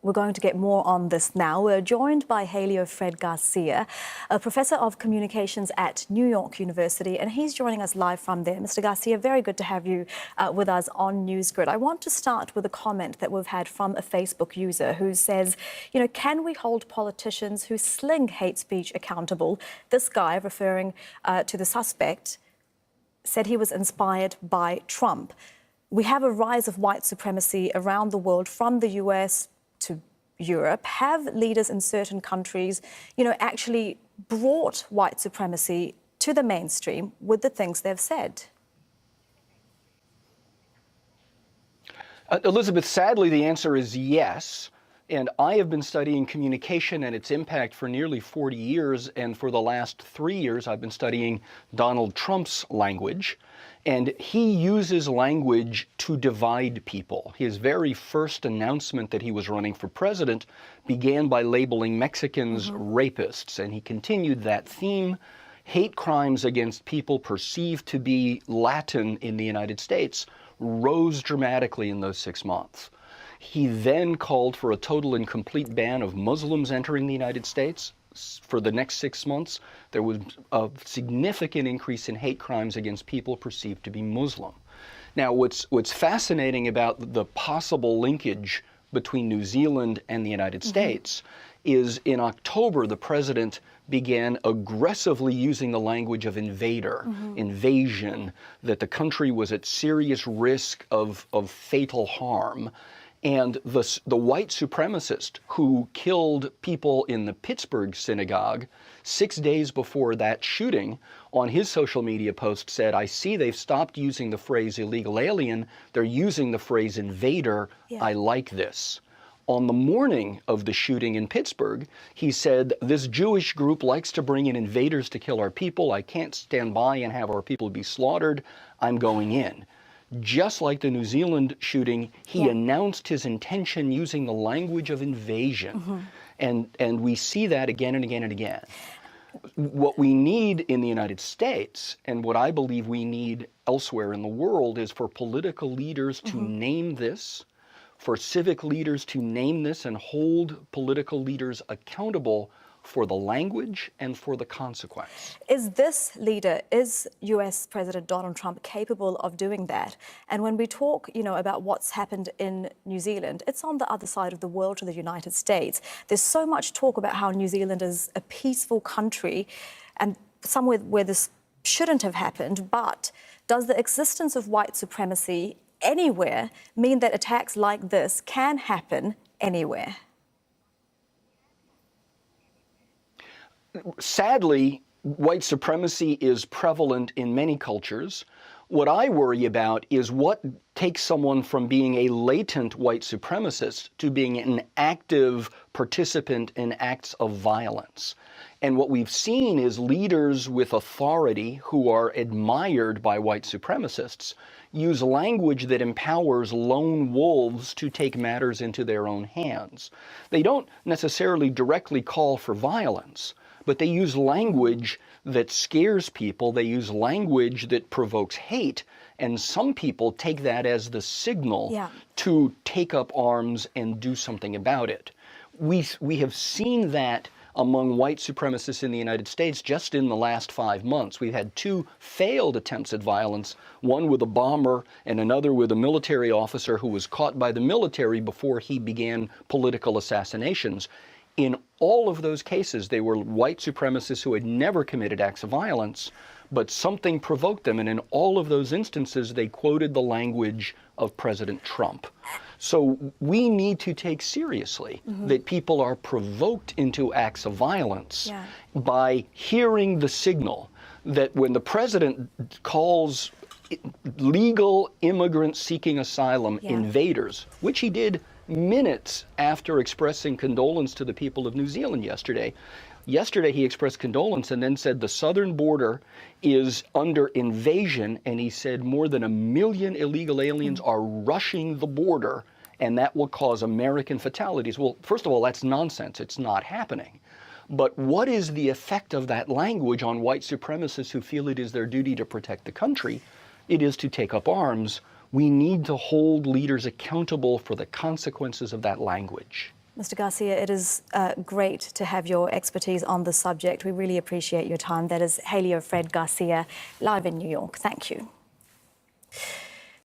We're going to get more on this now. We're joined by Helio Fred Garcia, a professor of communications at New York University, and he's joining us live from there. Mr. Garcia, very good to have you with us on NewsGrid. I want to start with a comment that we've had from a Facebook user who says, you know, can we hold politicians who sling hate speech accountable? This guy, referring to the suspect, said he was inspired by Trump. We have a rise of white supremacy around the world, from the US to Europe. Have leaders in certain countries, you know, actually brought white supremacy to the mainstream with the things they've said? Elizabeth, sadly, the answer is yes. And I have been studying communication and its impact for nearly 40 years. And for the last 3 years, I've been studying Donald Trump's language. And he uses language to divide people. His very first announcement that he was running for president began by labeling Mexicans rapists. And he continued that theme. Hate crimes against people perceived to be Latin in the United States rose dramatically in those 6 months. He then called for a total and complete ban of Muslims entering the United States. For the next 6 months, there was a significant increase in hate crimes against people perceived to be Muslim. Now, what's fascinating about the possible linkage between New Zealand and the United States is in October, the president began aggressively using the language of invasion, that the country was at serious risk of fatal harm. And the white supremacist who killed people in the Pittsburgh synagogue 6 days before that shooting, on his social media post said, "I see they've stopped using the phrase illegal alien. They're using the phrase invader. I like this." On the morning of the shooting in Pittsburgh, he said, "This Jewish group likes to bring in invaders to kill our people. I can't stand by and have our people be slaughtered. I'm going in." Just like the New Zealand shooting, he announced his intention using the language of invasion. And we see that again and again and again. What we need in the United States, and what I believe we need elsewhere in the world, is for political leaders to name this, for civic leaders to name this and hold political leaders accountable for the language and for the consequence. Is this leader, is US President Donald Trump capable of doing that? And when we talk, you know, about what's happened in New Zealand, it's on the other side of the world to the United States. There's so much talk about how New Zealand is a peaceful country and somewhere where this shouldn't have happened. But does the existence of white supremacy anywhere mean that attacks like this can happen anywhere? Sadly, white supremacy is prevalent in many cultures. What I worry about is what takes someone from being a latent white supremacist to being an active participant in acts of violence. And what we've seen is leaders with authority who are admired by white supremacists use language that empowers lone wolves to take matters into their own hands. They don't necessarily directly call for violence, but they use language that scares people. They use language that provokes hate. And some people take that as the signal to take up arms and do something about it. We have seen that among white supremacists in the United States just in the last 5 months. We've had 2 failed attempts at violence, one with a bomber and another with a military officer who was caught by the military before he began political assassinations. In all of those cases, they were white supremacists who had never committed acts of violence, but something provoked them. And in all of those instances, they quoted the language of President Trump. So we need to take seriously that people are provoked into acts of violence by hearing the signal that when the president calls legal immigrants seeking asylum invaders, which he did minutes after expressing condolence to the people of New Zealand yesterday. Yesterday, he expressed condolence and then said the southern border is under invasion, and he said more than 1 million illegal aliens are rushing the border, and that will cause American fatalities. Well, first of all, that's nonsense. It's not happening. But what is the effect of that language on white supremacists who feel it is their duty to protect the country? It is to take up arms. We need to hold leaders accountable for the consequences of that language. Mr. Garcia, it is great to have your expertise on the subject. We really appreciate your time. That is Helio Fred Garcia, live in New York. Thank you.